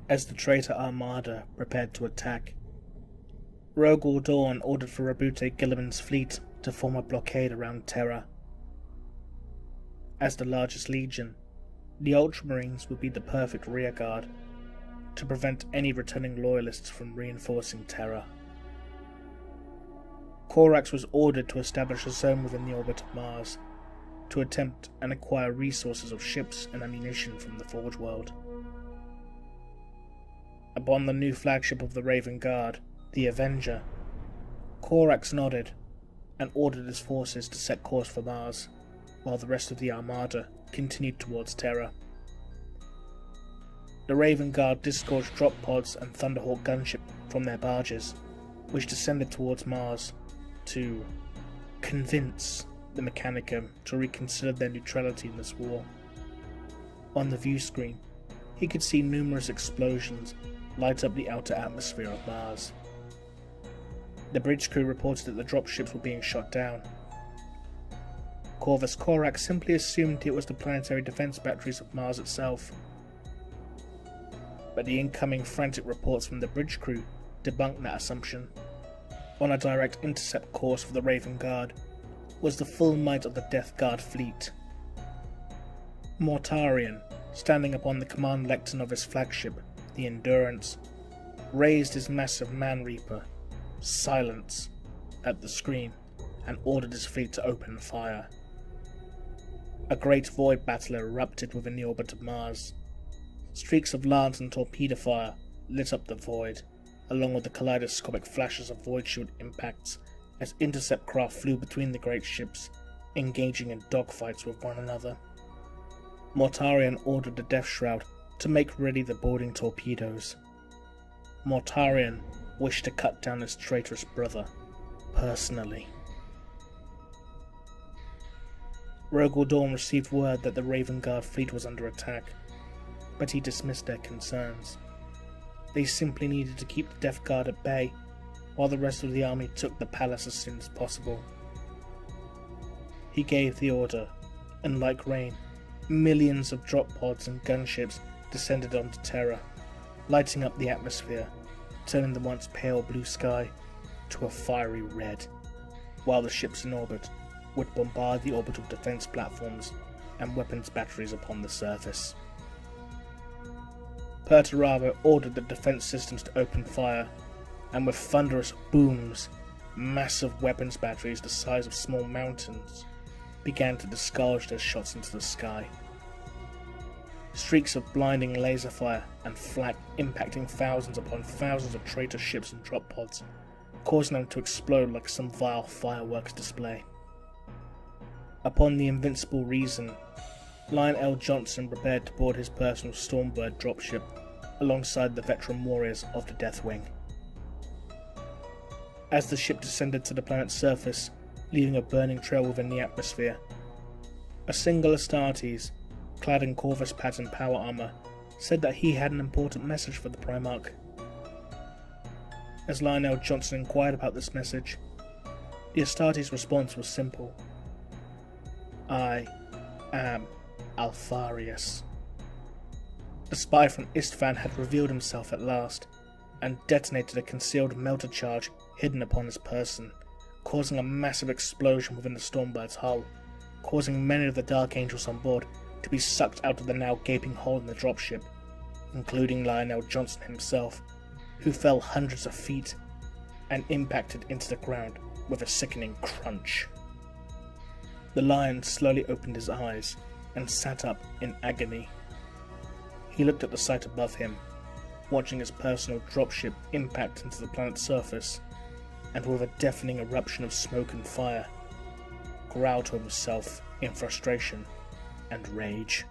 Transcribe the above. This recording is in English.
as the traitor armada prepared to attack. Rogal Dorn ordered for Rabute Gilliman's fleet to form a blockade around Terra. As the largest legion, the Ultramarines would be the perfect rearguard to prevent any returning loyalists from reinforcing Terra. Corax was ordered to establish a zone within the orbit of Mars to attempt and acquire resources of ships and ammunition from the Forge World. Upon the new flagship of the Raven Guard, the Avenger, Corax nodded and ordered his forces to set course for Mars, while the rest of the Armada continued towards Terra. The Raven Guard disgorged drop pods and Thunderhawk gunship from their barges, which descended towards Mars to convince the Mechanicum to reconsider their neutrality in this war. On the view screen, he could see numerous explosions light up the outer atmosphere of Mars. The bridge crew reported that the dropships were being shot down. Corvus Corax simply assumed it was the planetary defense batteries of Mars itself. But the incoming frantic reports from the bridge crew debunked that assumption. On a direct intercept course for the Raven Guard was the full might of the Death Guard fleet. Mortarion, standing upon the command lectern of his flagship, the Endurance, raised his massive Man-Reaper, Silence, at the screen and ordered his fleet to open fire. A great void battle erupted within the orbit of Mars. Streaks of lance and torpedo fire lit up the void, along with the kaleidoscopic flashes of void shield impacts as intercept craft flew between the great ships, engaging in dogfights with one another. Mortarion ordered the Death Shroud to make ready the boarding torpedoes. Mortarion wished to cut down his traitorous brother, personally. Rogal Dorn received word that the Raven Guard fleet was under attack, but he dismissed their concerns. They simply needed to keep the Death Guard at bay, while the rest of the army took the palace as soon as possible. He gave the order, and like rain, millions of drop pods and gunships descended onto Terra, lighting up the atmosphere, turning the once pale blue sky to a fiery red, while the ships in orbit would bombard the orbital defense platforms and weapons batteries upon the surface. Perturabo ordered the defense systems to open fire, and with thunderous booms, massive weapons batteries the size of small mountains began to discharge their shots into the sky. Streaks of blinding laser fire and flak impacting thousands upon thousands of traitor ships and drop pods, causing them to explode like some vile fireworks display. Upon the invincible reason, Lionel Johnson prepared to board his personal Stormbird dropship alongside the veteran warriors of the Deathwing. As the ship descended to the planet's surface, leaving a burning trail within the atmosphere, a single Astartes, clad in Corvus pattern power armor, said that he had an important message for the Primarch. As Lionel Johnson inquired about this message, the Astartes' response was simple. I am Alpharius. The spy from Istvan had revealed himself at last, and detonated a concealed melter charge hidden upon his person, causing a massive explosion within the Stormbird's hull, causing many of the Dark Angels on board to be sucked out of the now gaping hole in the dropship, including Lionel Johnson himself, who fell hundreds of feet and impacted into the ground with a sickening crunch. The Lion slowly opened his eyes and sat up in agony. He looked at the sight above him, watching his personal dropship impact into the planet's surface, and with a deafening eruption of smoke and fire, growled to himself in frustration and rage.